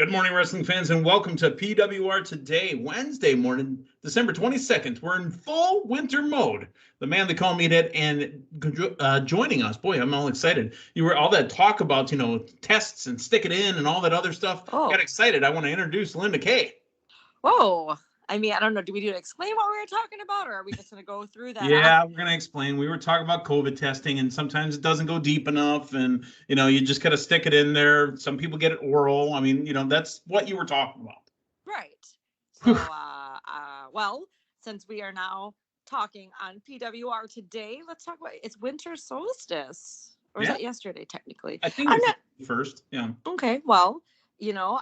Good morning, wrestling fans, and welcome to PWR Today, Wednesday morning, December 22nd. We're in full winter mode. The man they call Meathead, and joining us, boy, I'm all excited. You were all that talk about, tests and stick it in and all that other stuff. Oh. Got excited. I want to introduce Linda Kay. Whoa. I mean, I don't know. Do we need to explain what we were talking about, or are we just going to go through that? Yeah, we're going to explain. We were talking about COVID testing, and sometimes it doesn't go deep enough, and, you just got to stick it in there. Some people get it oral. I mean, that's what you were talking about. Right. So, well, since we are now talking on PWR Today, let's talk about it's winter solstice. Or was that yesterday, technically? I think it's first. Yeah. Okay, well,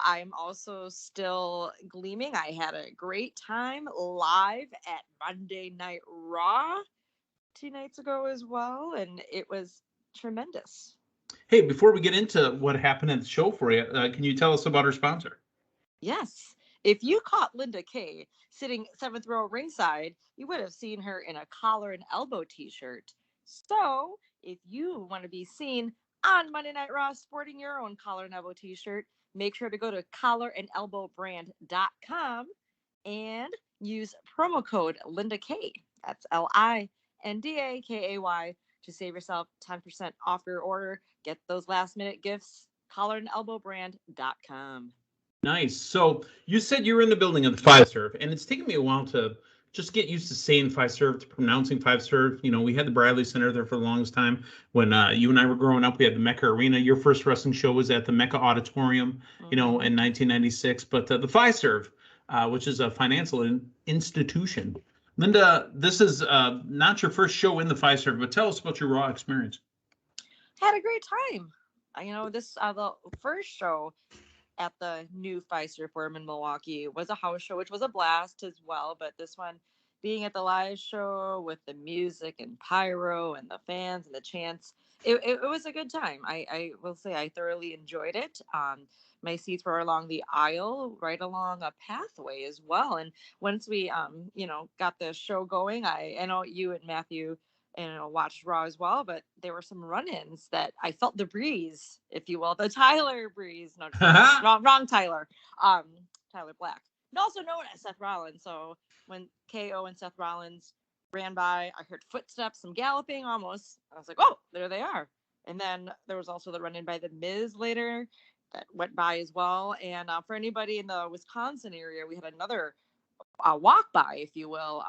I'm also still gleaming. I had a great time live at Monday Night Raw 2 nights ago as well, and it was tremendous. Hey, before we get into what happened at the show for you, can you tell us about our sponsor? Yes. If you caught Linda Kay sitting 7th row ringside, you would have seen her in a collar and elbow t-shirt. So if you want to be seen on Monday Night Raw sporting your own collar and elbow t-shirt, make sure to go to collarandelbowbrand.com and use promo code Linda Kay. That's LINDAKAY to save yourself 10% off your order. Get those last minute gifts. collarandelbowbrand.com. Nice. So you said you were in the building of the Five Serve, and it's taken me a while to just get used to saying Five Serve, to pronouncing Five Serve. We had the Bradley Center there for the longest time. When you and I were growing up, we had the Mecca Arena. Your first wrestling show was at the Mecca Auditorium, in 1996. But the Five Serve, which is a financial institution. Linda, this is not your first show in the Five Serve, but tell us about your Raw experience. Had a great time. This the first show at the new Fiserv Forum in Milwaukee was a house show, which was a blast as well. But this one, being at the live show with the music and pyro and the fans and the chants, it was a good time. I will say I thoroughly enjoyed it. My seats were along the aisle, right along a pathway as well. And once we, got the show going, I know you and Matthew watched Raw as well, but there were some run-ins that I felt the breeze, if you will, the Tyler breeze. No, wrong Tyler. Tyler Black, and also known as Seth Rollins. So when KO and Seth Rollins ran by, I heard footsteps, some galloping almost. I was like, oh, there they are. And then there was also the run-in by the Miz later that went by as well. And for anybody in the Wisconsin area, we had another walk by, if you will,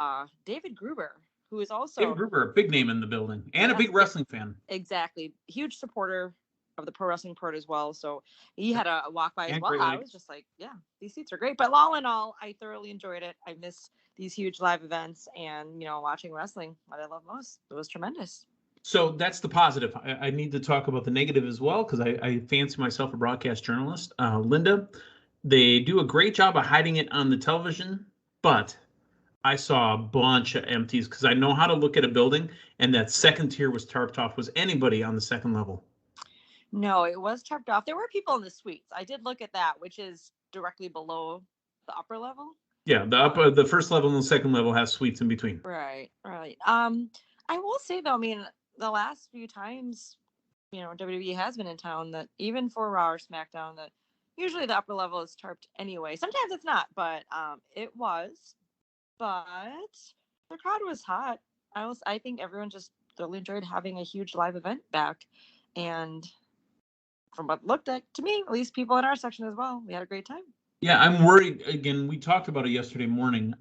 David Gruber, who is also David Gruber, a big name in the building and a big wrestling fan. Exactly. Huge supporter of the Pro Wrestling Report as well. So he had a walk by as well. I was just like, yeah, these seats are great. But all in all, I thoroughly enjoyed it. I missed these huge live events and, watching wrestling, what I love most. It was tremendous. So that's the positive. I need to talk about the negative as well, because I fancy myself a broadcast journalist. Linda, they do a great job of hiding it on the television, but I saw a bunch of empties because I know how to look at a building, and that second tier was tarped off. Was anybody on the second level? No, it was tarped off. There were people in the suites. I did look at that, which is directly below the upper level. Yeah, the first level and the second level has suites in between. Right. I will say though, the last few times, WWE has been in town, that even for Raw or SmackDown, that usually the upper level is tarped anyway. Sometimes it's not, but it was. But the crowd was hot. I think everyone just really enjoyed having a huge live event back. And from what looked like to me, at least people in our section as well, we had a great time. Yeah, I'm worried. Again, we talked about it yesterday morning.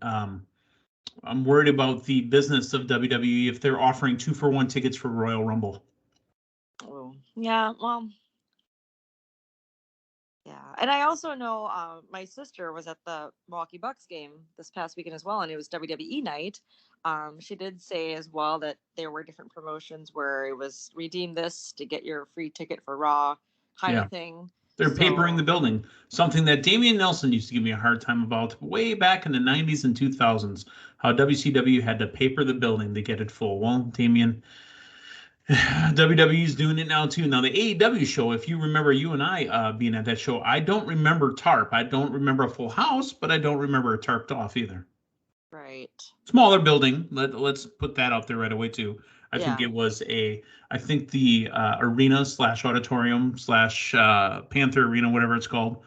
I'm worried about the business of WWE if they're offering 2-for-1 tickets for Royal Rumble. Oh, yeah, well, yeah. And I also know my sister was at the Milwaukee Bucks game this past weekend as well, and it was WWE night. She did say as well that there were different promotions where it was redeem this to get your free ticket for Raw kind of thing. They're papering the building, something that Damian Nelson used to give me a hard time about way back in the 90s and 2000s, how WCW had to paper the building to get it full. Well, Damian, WWE's doing it now too. Now the AEW show, if you remember you and I being at that show, I don't remember tarp. I don't remember a full house, but I don't remember a tarped off either. Right. Smaller building. Let's put that out there right away too. I think Yeah. it was I think the arena / auditorium / Panther Arena, whatever it's called,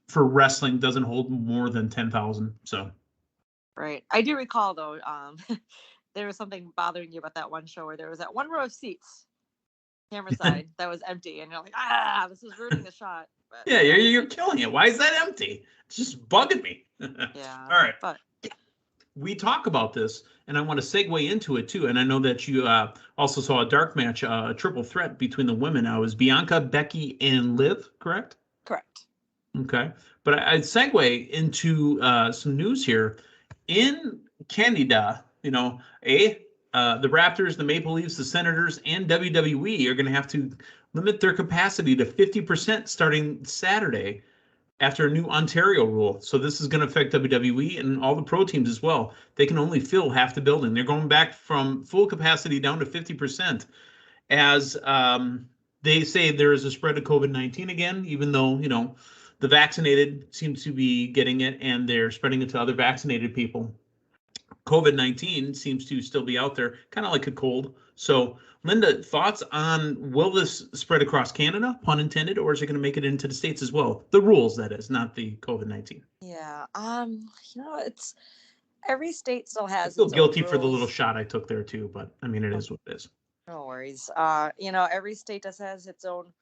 for wrestling doesn't hold more than 10,000. So. Right. I do recall though, there was something bothering you about that one show where there was that one row of seats, camera side, that was empty, and you're like, this is ruining the shot. But Yeah, you're killing it. Why is that empty? It's just bugging me. yeah. All right. But We talk about this, and I want to segue into it too. And I know that you also saw a dark match, a triple threat between the women. I was Bianca, Becky, and Liv, correct? correct. Okay. But I'd segue into some news here. In Canada, the Raptors, the Maple Leafs, the Senators, and WWE are going to have to limit their capacity to 50% starting Saturday after a new Ontario rule. So this is going to affect WWE and all the pro teams as well. They can only fill half the building. They're going back from full capacity down to 50% as they say there is a spread of COVID-19 again, even though, the vaccinated seem to be getting it and they're spreading it to other vaccinated people. COVID-19 seems to still be out there, kind of like a cold. So, Linda, thoughts on, will this spread across Canada, pun intended, or is it going to make it into the States as well? The rules, that is, not the COVID-19. Yeah. It's every state still I has feel its own guilty for the little rules. shot I took there too, but I mean, it is what it is. No worries. Every state does has its own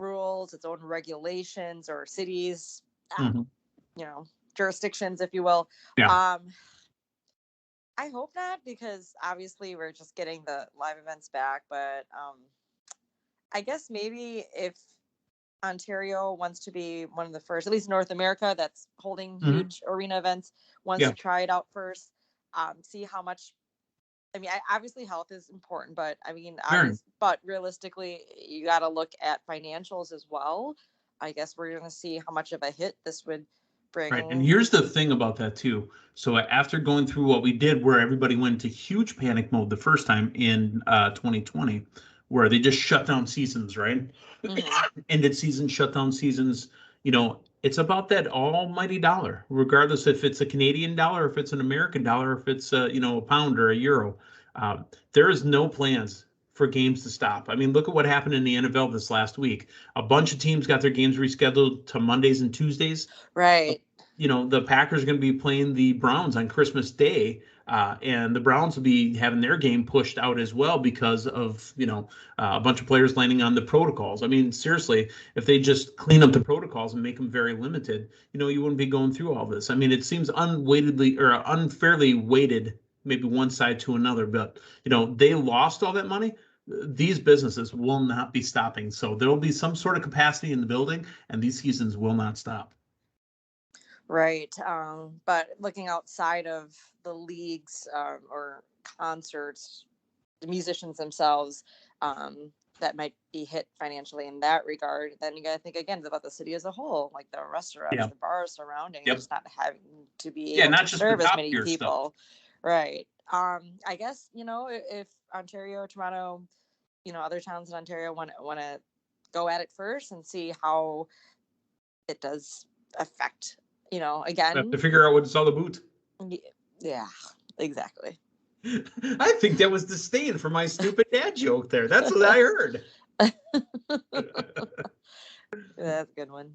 rules, its own regulations, or cities, jurisdictions, if you will. Yeah. I hope not, because obviously we're just getting the live events back. But I guess maybe if Ontario wants to be one of the first, at least North America, that's holding huge arena events, wants to try it out first, see how much. I mean, obviously health is important, but but realistically, you got to look at financials as well. I guess we're going to see how much of a hit this would bring. Right. And here's the thing about that too. So after going through what we did, where everybody went into huge panic mode the first time in 2020, where they just shut down seasons, right? Ended seasons, shut down seasons. It's about that almighty dollar, regardless if it's a Canadian dollar, if it's an American dollar, if it's a pound or a euro. There is no plans for games to stop. I mean, look at what happened in the NFL this last week. A bunch of teams got their games rescheduled to Mondays and Tuesdays. Right. The Packers are going to be playing the Browns on Christmas Day, and the Browns will be having their game pushed out as well because of, a bunch of players landing on the protocols. I mean, seriously, if they just clean up the protocols and make them very limited, you wouldn't be going through all this. I mean, it seems unfairly weighted, maybe one side to another, but, they lost all that money. These businesses will not be stopping. So there will be some sort of capacity in the building, and these seasons will not stop. Right. But looking outside of the leagues or concerts, the musicians themselves, that might be hit financially in that regard, then you got to think again about the city as a whole, like the restaurants, the bars surrounding, just not having to be able not to just serve as many stuff. people. Right. I guess, if Ontario, Toronto, other towns in Ontario want to go at it first and see how it does affect, again. We have to figure out what to sell the boot. Yeah, exactly. I think that was disdain for my stupid dad joke there. That's what I heard. That's a good one.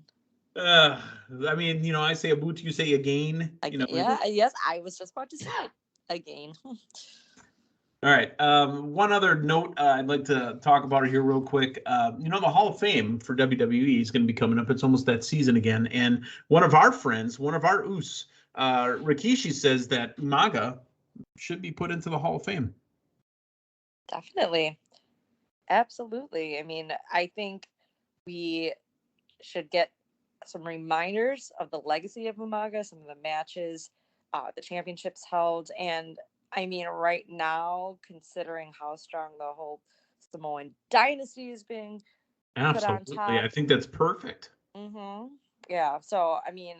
I mean, I say a boot, you say a gain. Yes, I was just about to say again. All right. One other note I'd like to talk about here real quick. The Hall of Fame for WWE is going to be coming up. It's almost that season again. And one of our friends, one of our Us, Rikishi, says that Umaga should be put into the Hall of Fame. Definitely. Absolutely. I mean, I think we should get some reminders of the legacy of Umaga, some of the matches, the championships held, and I mean, right now, considering how strong the whole Samoan dynasty is being put on top. I think that's perfect. Yeah. So, I mean,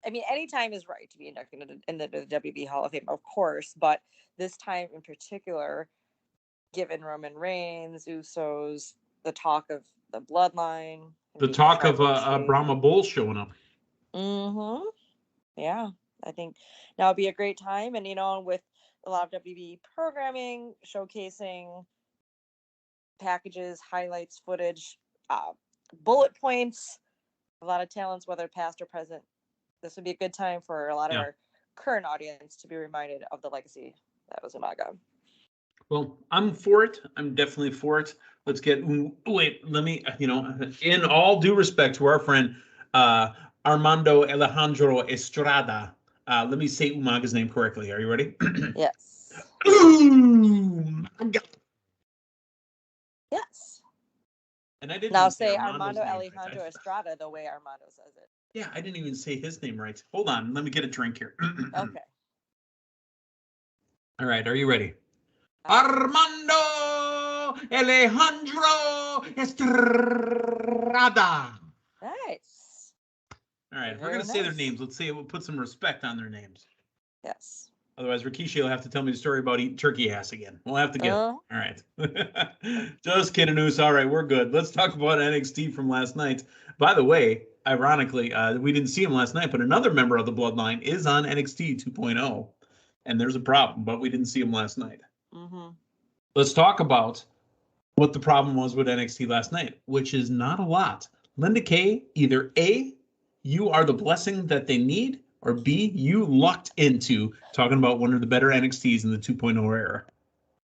any time is right to be inducted in the WWE Hall of Fame, of course, but this time in particular, given Roman Reigns, Usos, the talk of the bloodline, the talk of Brahma Bull showing up. Yeah, I think that would be a great time, and with a lot of WB programming, showcasing packages, highlights, footage, bullet points, a lot of talents, whether past or present. This would be a good time for a lot of our current audience to be reminded of the legacy that was Umaga. Well, I'm for it. I'm definitely for it. Let's get, wait, let me, in all due respect to our friend Armando Alejandro Estrada, let me say Umaga's name correctly. Are you ready? Yes. Umaga. Yes. And I didn't now say say Armando's Armando name Alejandro right. Estrada the way Armando says it. Yeah, I didn't even say his name right. Hold on, let me get a drink here. Okay. All right, are you ready? Armando Alejandro Estrada. Nice. All right, if we're going to say their names, let's say we'll put some respect on their names. Yes. Otherwise, Rikishi will have to tell me the story about eating turkey ass again. We'll have to get it. All right. Just kidding, Oos. All right, we're good. Let's talk about NXT from last night. By the way, ironically, we didn't see him last night, but another member of the Bloodline is on NXT 2.0. And there's a problem, but we didn't see him last night. Mm-hmm. Let's talk about what the problem was with NXT last night, which is not a lot. Linda Kay, either A, you are the blessing that they need, or B, you lucked into talking about one of the better NXTs in the 2.0 era.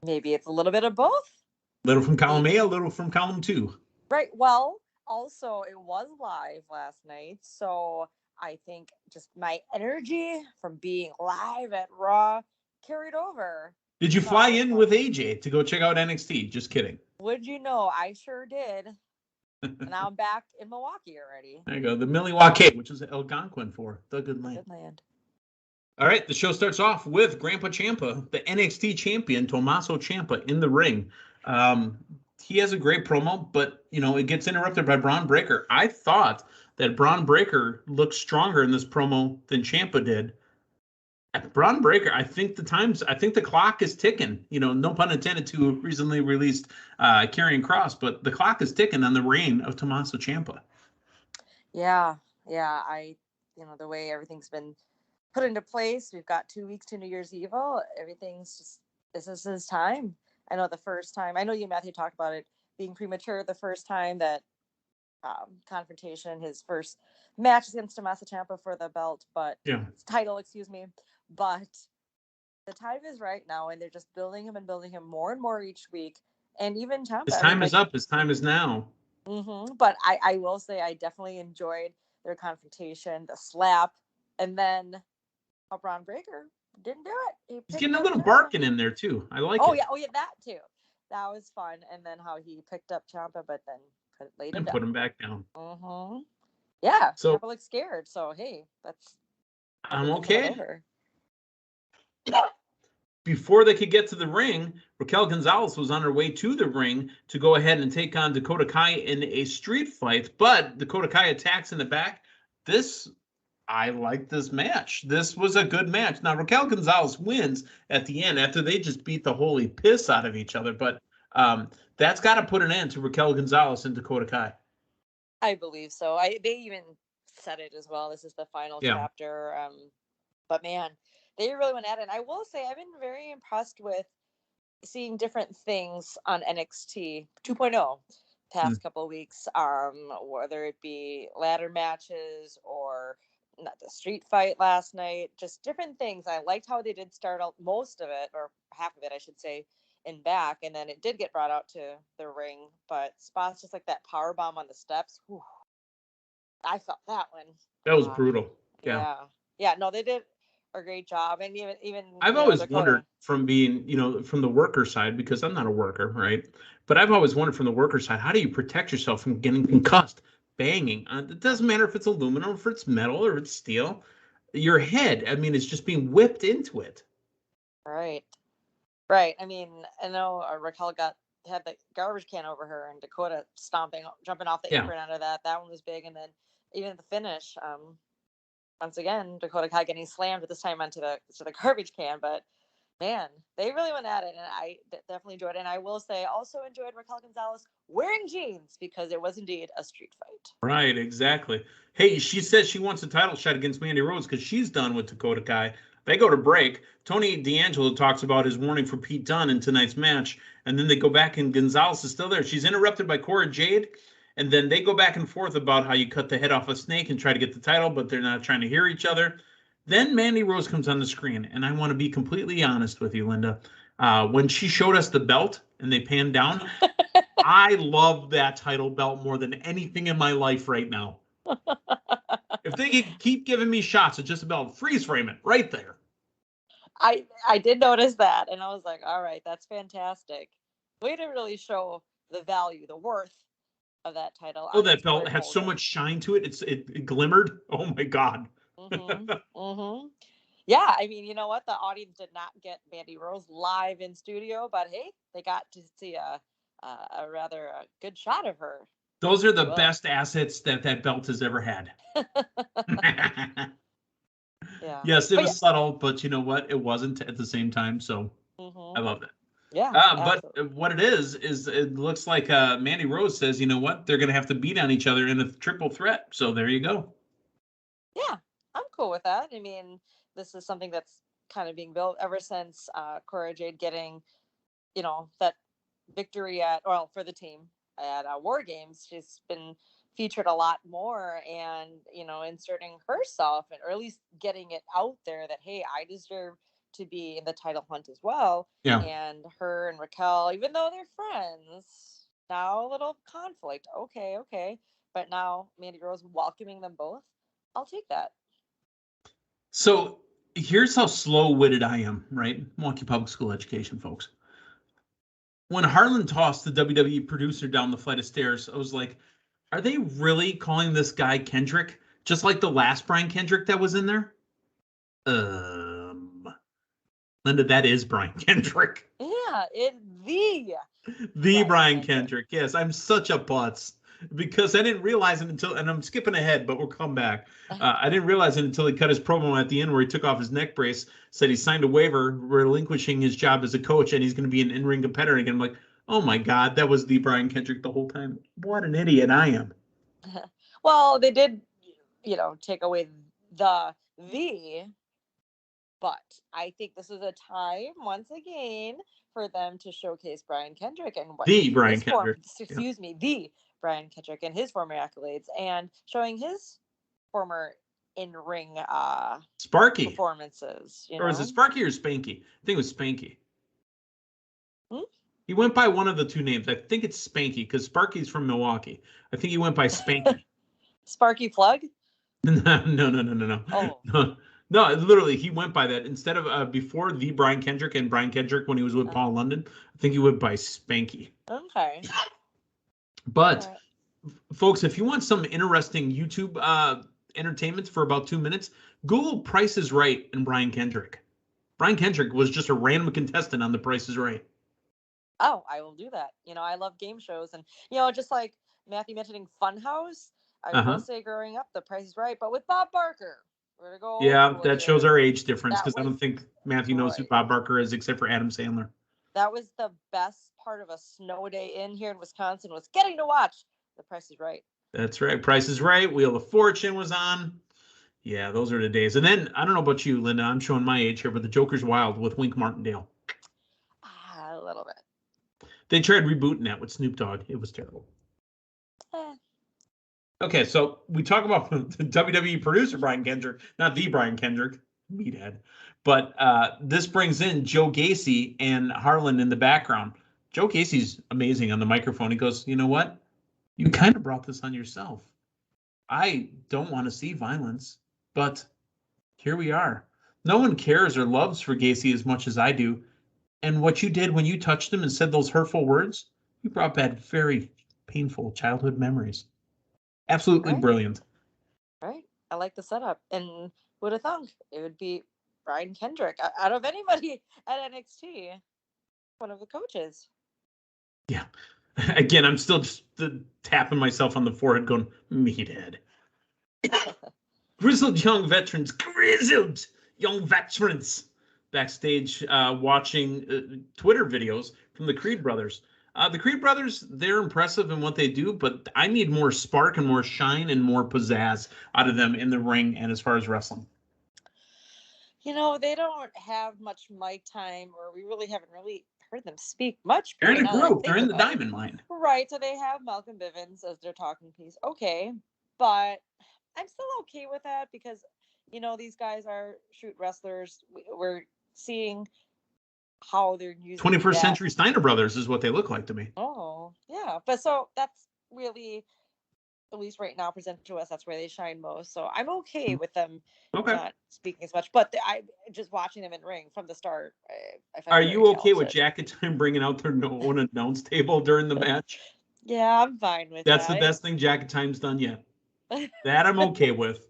Maybe it's a little bit of both. Little from column A, a little from column 2. Right. Well, also, it was live last night, so I think just my energy from being live at Raw carried over. Did you fly in with AJ to go check out NXT? Just kidding. Would you know? I sure did. Now I'm back in Milwaukee already. There you go. The Milwaukee, which is Algonquin for the good land. Good land. All right, the show starts off with Grandpa Ciampa, the NXT champion, Tommaso Ciampa, in the ring. He has a great promo, but, it gets interrupted by Braun Breaker. I thought that Braun Breaker looked stronger in this promo than Ciampa did. Braun Breaker, I think the clock is ticking. No pun intended to recently released Karrion Kross, but the clock is ticking on the reign of Tommaso Ciampa. Yeah. The way everything's been put into place, we've got 2 weeks to New Year's Eve. Everything's just, this is his time. I know the first time, I know you, Matthew, talked about it being premature the first time that confrontation, his first match against Tommaso Ciampa for the belt, title, but the time is right now, and they're just building him more and more each week. And even Ciampa, his time is up. His time is now. Mm-hmm. But I will say I definitely enjoyed their confrontation, the slap, and then Braun Breaker didn't do it. He's getting a little barking in there too. I like it. Yeah, that too. That was fun. And then how he picked up Ciampa, but then put him back down. Mm-hmm. Yeah. So Ciampa looked scared. So hey, I'm okay. Before they could get to the ring, Raquel Gonzalez was on her way to the ring to go ahead and take on Dakota Kai in a street fight, but Dakota Kai attacks in the back. I like this match. This was a good match. Now, Raquel Gonzalez wins at the end after they just beat the holy piss out of each other, but that's got to put an end to Raquel Gonzalez and Dakota Kai. I believe so. They even said it as well. This is the final chapter. But man, they really went at it. And I will say I've been very impressed with seeing different things on NXT 2.0 past couple of weeks, whether it be ladder matches or not the street fight last night, just different things. I liked how they did start out most of it, or half of it, I should say, in back, and then it did get brought out to the ring. But spots just like that power bomb on the steps, whew, I felt that one. That was brutal. Yeah. No, they did a great job, and even I've always wondered from being, from the worker side, because I'm not a worker, right? But I've always wondered from the worker side, how do you protect yourself from getting concussed, banging? It doesn't matter if it's aluminum, if it's metal, or if it's steel. Your head, is just being whipped into it. Right. I know Raquel had the garbage can over her, and Dakota jumping off the apron out of that. That one was big, and then even the finish. Once again, Dakota Kai getting slammed, but this time onto the garbage can. But man, they really went at it, and I definitely enjoyed it. And I will say, I also enjoyed Raquel Gonzalez wearing jeans, because it was indeed a street fight. Right, exactly. Hey, she says she wants a title shot against Mandy Rose because she's done with Dakota Kai. They go to break. Tony D'Angelo talks about his warning for Pete Dunne in tonight's match, and then they go back, and Gonzalez is still there. She's interrupted by Cora Jade, and then they go back and forth about how you cut the head off a snake and try to get the title, but they're not trying to hear each other. Then Mandy Rose comes on the screen, and I want to be completely honest with you, Linda. When she showed us the belt and they panned down, I love that title belt more than anything in my life right now. If they could keep giving me shots at just about freeze frame it right there. I did notice that, and I was like, all right, that's fantastic. Way to really show the value, the worth of that title. Oh, that belt had so much shine to it. It glimmered. Oh my God. Yeah, I mean, you know what? The audience did not get Mandy Rose live in studio, but hey, they got to see a rather good shot of her. Those are the best assets that belt has ever had. Yeah. Yes, it was subtle, but you know what? It wasn't at the same time. So I love that. Yeah. But what it is it looks like Mandy Rose says, you know what? They're going to have to beat on each other in a triple threat. So there you go. Yeah, I'm cool with that. I mean, this is something that's kind of being built ever since Cora Jade getting, that victory for the team at War Games. She's been featured a lot more, and inserting herself, or at least getting it out there that, hey, I deserve to be in the title hunt as well. Yeah. And her and Raquel, even though they're friends, now a little conflict. Okay, but now Mandy Rose welcoming them both. I'll take that. So here's how slow-witted I am, right? Milwaukee Public School education, folks. When Harlan tossed the WWE producer down the flight of stairs, I was like, are they really calling this guy Kendrick? Just like the last Brian Kendrick that was in there? Linda, that is Brian Kendrick. Yeah, the Brian Kendrick. Yes, I'm such a putz because I didn't realize it until, and I'm skipping ahead, but we'll come back. I didn't realize it until he cut his promo at the end where he took off his neck brace, said he signed a waiver relinquishing his job as a coach, and he's going to be an in-ring competitor again. I'm like, oh my God, that was the Brian Kendrick the whole time. What an idiot I am. Well, they did, take away the, but I think this is a time once again for them to showcase Brian Kendrick and what the Brian Kendrick Sparky performances. Or is it Sparky or Spanky? I think it was Spanky. Hmm? He went by one of the two names. I think it's Spanky because Sparky's from Milwaukee. I think he went by Spanky. Sparky Plug? No. Oh. No, literally, he went by that. Instead of before the Brian Kendrick and Brian Kendrick when he was with Paul London, I think he went by Spanky. Okay. But, folks, if you want some interesting YouTube entertainment for about 2 minutes, Google Price is Right and Brian Kendrick. Brian Kendrick was just a random contestant on The Price is Right. Oh, I will do that. I love game shows, and just like Matthew mentioning Funhouse, I will say growing up, The Price is Right, but with Bob Barker. We're gonna go. Yeah, that shows our age difference because I don't think Matthew knows who Bob Barker is except for Adam Sandler. That was the best part of a snow day in here in Wisconsin, was getting to watch The Price is Right. That's right. Price is Right. Wheel of Fortune was on. Yeah, those are the days. And then, I don't know about you, Linda, I'm showing my age here, but The Joker's Wild with Wink Martindale. A little bit. They tried rebooting that with Snoop Dogg. It was terrible. Okay, so we talk about the WWE producer, Brian Kendrick, not the Brian Kendrick, Meathead. But this brings in Joe Gacy and Harlan in the background. Joe Gacy's amazing on the microphone. He goes, you know what? You kind of brought this on yourself. I don't want to see violence, but here we are. No one cares or loves for Gacy as much as I do. And what you did when you touched him and said those hurtful words, you brought back very painful childhood memories. Absolutely brilliant. Right. I like the setup. And would have thunk it would be Brian Kendrick out of anybody at NXT, one of the coaches. Yeah. Again, I'm still just tapping myself on the forehead going, Meathead. Grizzled young veterans backstage watching Twitter videos from the Creed brothers. The Creed brothers, they're impressive in what they do, but I need more spark and more shine and more pizzazz out of them in the ring and as far as wrestling. They don't have much mic time, or we really haven't really heard them speak much. They're in a Now that I group. They're think in the about it. Diamond Line. Right, so they have Malcolm Bivens as their talking piece. Okay, but I'm still okay with that because, these guys are shoot wrestlers. We're seeing how they're using 21st that. Century Steiner Brothers is what they look like to me. Oh, yeah. But so that's really, at least right now, presented to us. That's where they shine most. So I'm okay with them Okay. not speaking as much. But I just watching them in ring from the start. I find Are very you okay with talented. Jacket Time bringing out their own announce table during the match? Yeah, I'm fine with That's that. the best thing Jacket Time's done yet. That I'm okay with.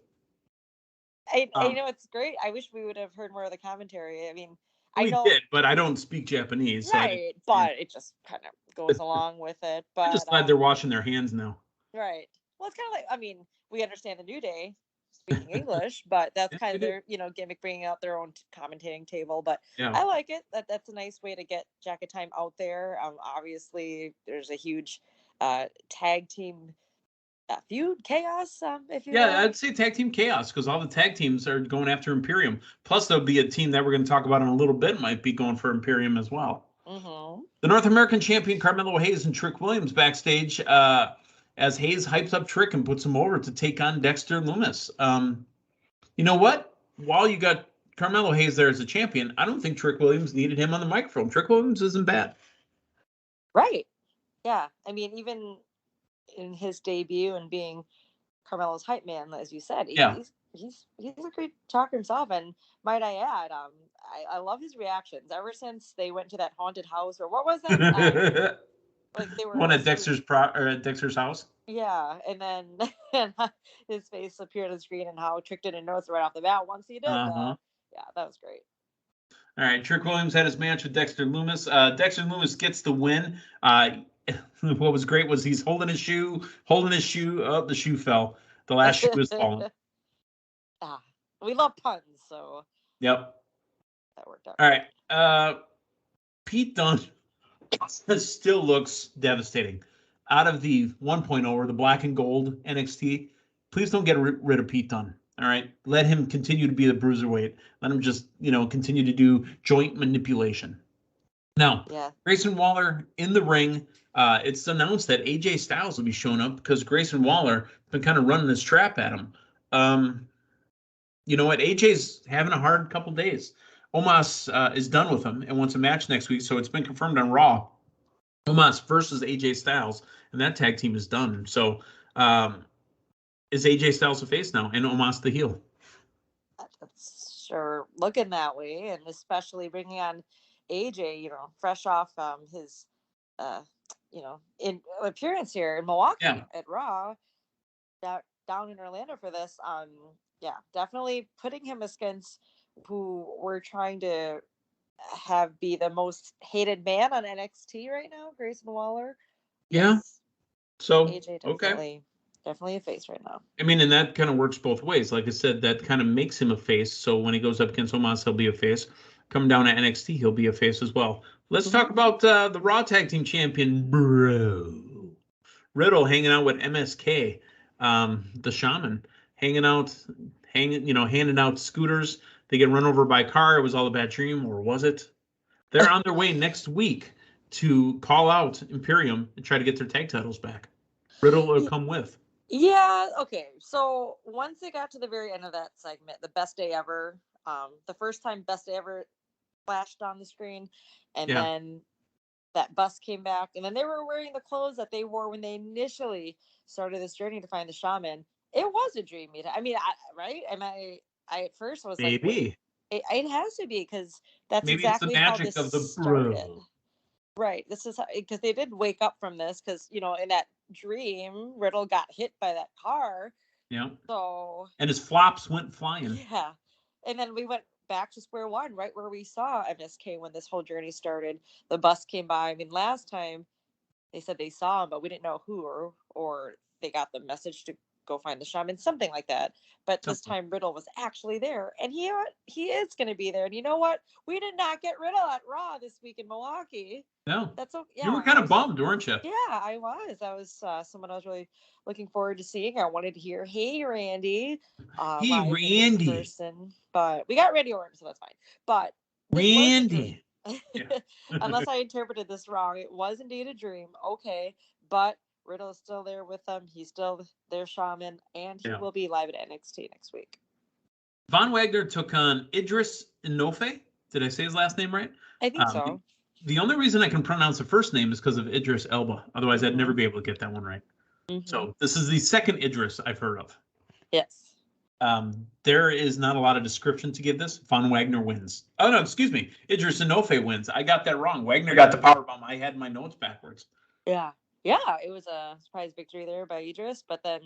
I it's great. I wish we would have heard more of the commentary. I mean, I We know did, but I don't speak Japanese. right, but it just kind of goes along with it. But I'm just glad they're washing their hands now. right. Well, it's kind of like, I mean, we understand the New Day speaking English, but that's kind of their gimmick, bringing out their own commentating table. But Yeah. I like it. That's a nice way to get Jacket Time out there. Obviously, there's a huge tag team feud, chaos, if you will. I'd say tag team chaos because all the tag teams are going after Imperium. Plus, there'll be a team that we're going to talk about in a little bit might be going for Imperium as well. Mm-hmm. The North American champion Carmelo Hayes and Trick Williams backstage as Hayes hypes up Trick and puts him over to take on Dexter Loomis. You know what? While you got Carmelo Hayes there as a champion, I don't think Trick Williams needed him on the microphone. Trick Williams isn't bad. Right. Yeah. I mean, even in his debut and being Carmelo's hype man, as you said, he's a great talker himself. And might I add, I love his reactions ever since they went to that haunted house, or what was that? Like they were one at Dexter's house. Yeah, and then his face appeared on the screen, and how Trick didn't notice right off the bat once he did. Yeah, that was great. All right, Trick Williams had his match with Dexter Loomis. Dexter Loomis gets the win. What was great was he's holding his shoe. Oh, the shoe fell. The last shoe was falling. We love puns, so. Yep. That worked out. All right. Pete Dunne still looks devastating. Out of the 1.0 or the black and gold NXT, please don't get rid of Pete Dunne. All right. Let him continue to be the bruiserweight. Let him just, continue to do joint manipulation. Now, Grayson Waller in the ring. It's announced that AJ Styles will be showing up because Grayson Waller has been kind of running this trap at him. You know what? AJ's having a hard couple days. Omos is done with him and wants a match next week, so it's been confirmed on Raw. Omos versus AJ Styles, and that tag team is done. So, is AJ Styles the face now, and Omos the heel? That's sure looking that way, and especially bringing on AJ, fresh off his, in appearance here in Milwaukee at Raw, down in Orlando for this. Definitely putting him against who we're trying to have be the most hated man on NXT right now, Grayson Waller. Yeah. So AJ definitely a face right now. I mean, and that kind of works both ways. Like I said, that kind of makes him a face. So when he goes up against Omos, he'll be a face. Coming down to NXT, he'll be a face as well. Let's talk about the Raw Tag Team Champion, Bro Riddle, hanging out with MSK, the Shaman, handing out scooters. They get run over by a car. It was all a bad dream, or was it? They're on their way next week to call out Imperium and try to get their tag titles back. Riddle will come with. Yeah, okay. So once they got to the very end of that segment, the best day ever, the first time best day ever flashed on the screen, and then that bus came back, and then they were wearing the clothes that they wore when they initially started this journey to find the shaman. It was a dream meeting. I mean, right? I at first was like, it has to be, because that's maybe exactly it's the magic how this of the started. bro. Right. This is because they did wake up from this, because in that dream, Riddle got hit by that car. Yeah. So. And his flops went flying. Yeah. And then we went back to square one, right where we saw MSK when this whole journey started. The bus came by. I mean, last time they said they saw him, but we didn't know who, or they got the message to go find the shaman, something like that. But this time Riddle was actually there, and he is going to be there. And you know what? We did not get Riddle at Raw this week in Milwaukee. No, that's okay. Yeah, you were kind of bummed, weren't you? Yeah, I was. That was someone I was really looking forward to seeing. I wanted to hear, "Hey, Randy," hey, Randy, person, but we got Randy Orton, so that's fine. But Randy, unless I interpreted this wrong, it was indeed a dream. Okay, but Riddle is still there with them. He's still their shaman, and he will be live at NXT next week. Von Wagner took on Idris Inofe. Did I say his last name right? I think so. The only reason I can pronounce the first name is because of Idris Elba. Otherwise, I'd never be able to get that one right. So this is the second Idris I've heard of. Yes. There is not a lot of description to give this. Von Wagner wins. Oh, no, excuse me. Idris Inofe wins. I got that wrong. Wagner got the powerbomb. I had my notes backwards. Yeah. Yeah, it was a surprise victory there by Idris, but then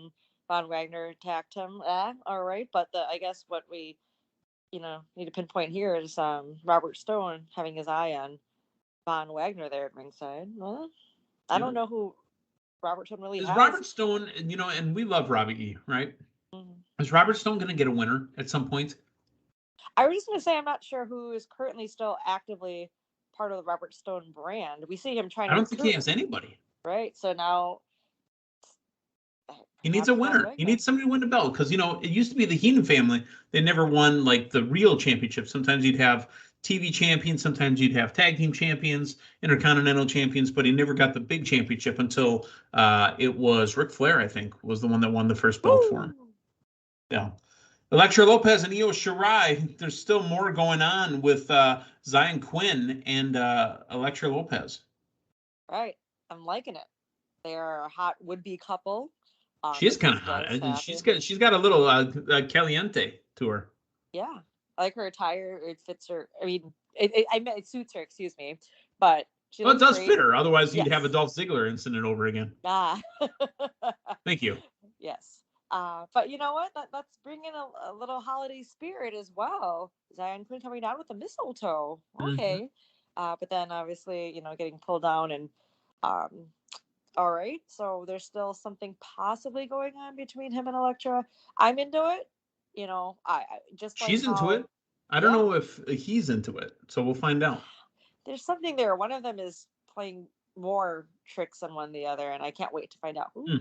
Von Wagner attacked him. All right. But I guess what we, need to pinpoint here is Robert Stone having his eye on Von Wagner there at ringside. Well, I don't know who Robert Stone really has. Robert Stone, and we love Robbie E, right? Is Robert Stone going to get a winner at some point? I was just going to say I'm not sure who is currently still actively part of the Robert Stone brand. We see him trying to I don't think he has anybody. Right. So now he needs a winner. He needs somebody to win the belt because, it used to be the Heenan family. They never won like the real championship. Sometimes you'd have TV champions. Sometimes you'd have tag team champions, intercontinental champions, but he never got the big championship until it was Ric Flair, I think, was the one that won the first belt for him. Yeah. Elektra Lopez and Io Shirai. There's still more going on with Zion Quinn and Elektra Lopez. Right. I'm liking it. They're a hot would-be couple. She is kind of hot. She's got a little caliente to her. Yeah, I like her attire. It fits her. I mean, it suits her. Excuse me, but it does fit her. Otherwise, you'd have a Dolph Ziggler incident over again. Thank you. Yes. But you know what? That's bringing a little holiday spirit as well. Zion Quinn coming down with the mistletoe. Okay. But then obviously, getting pulled down and all right. So there's still something possibly going on between him and Elektra. I'm into it. I just like she's into it. I don't know if he's into it. So we'll find out. There's something there. One of them is playing more tricks than one the other, and I can't wait to find out who.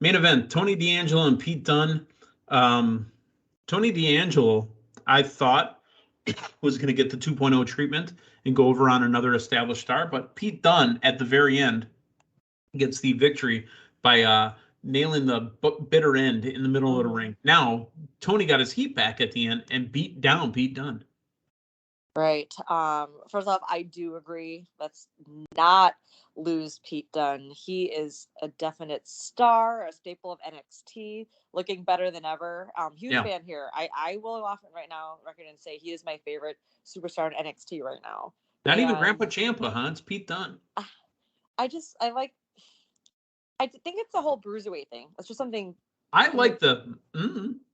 Main event, Tony D'Angelo and Pete Dunne. Tony D'Angelo, I thought, was going to get the 2.0 treatment and go over on another established star, but Pete Dunne at the very end gets the victory by nailing the bitter end in the middle of the ring. Now, Tony got his heat back at the end and beat down Pete Dunne. Right. First off, I do agree. Let's not lose Pete Dunne. He is a definite star, a staple of NXT, looking better than ever. Huge fan here. I will often right now record and say he is my favorite superstar in NXT right now. Not even Grandpa Ciampa, huh? It's Pete Dunne. I think it's the whole bruiserweight thing. It's just something. I like the,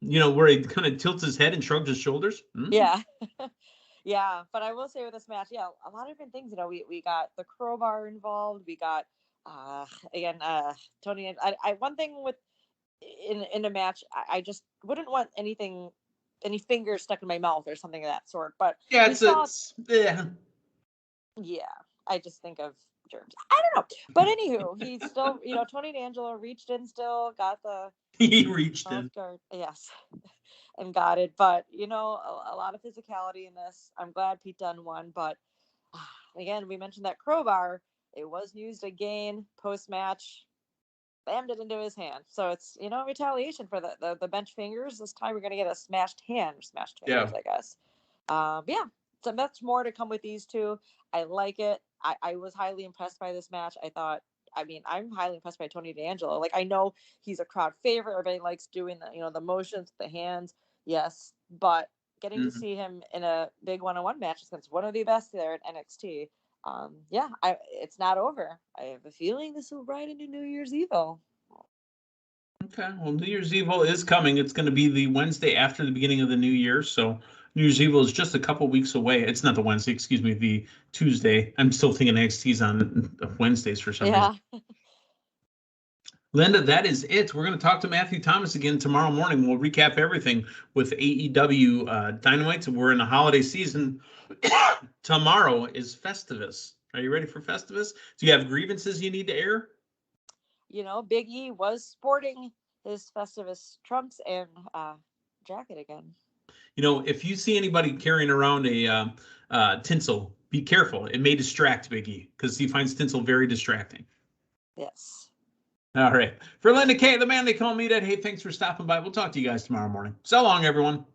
where he kind of tilts his head and shrugs his shoulders. Yeah. Yeah, but I will say with this match, a lot of different things. We got the crowbar involved. We got Tony. One thing with in a match, I just wouldn't want any fingers stuck in my mouth or something of that sort. But yeah, I just think of germs. I don't know, but anywho, he still, Tony D'Angelo reached in, still got the. He reached in. Yes. And got it, but a lot of physicality in this. I'm glad Pete Dunne won, but again, we mentioned that crowbar. It was used again post-match, bammed it into his hand. So it's retaliation for the bench fingers. This time we're gonna get a smashed hand, or smashed fingers, I guess. So much more to come with these two. I like it. I was highly impressed by this match. I'm highly impressed by Tony D'Angelo. Like, I know he's a crowd favorite. Everybody likes doing the motions, the hands. Yes, but getting to see him in a big one-on-one match against one of the best there at NXT. It's not over. I have a feeling this will ride into New Year's Evil. Okay, well, New Year's Evil is coming. It's going to be the Wednesday after the beginning of the new year. So New Year's Evil is just a couple weeks away. It's not the Wednesday, excuse me, the Tuesday. I'm still thinking NXT's on Wednesdays for some reason. Linda, that is it. We're going to talk to Matthew Thomas again tomorrow morning. We'll recap everything with AEW Dynamite. We're in the holiday season. Tomorrow is Festivus. Are you ready for Festivus? Do you have grievances you need to air? You know, Big E was sporting his Festivus trunks and jacket again. You know, if you see anybody carrying around a tinsel, be careful. It may distract Big E because he finds tinsel very distracting. Yes. All right. For Linda Kay, the man they call Meathead, hey, thanks for stopping by. We'll talk to you guys tomorrow morning. So long, everyone.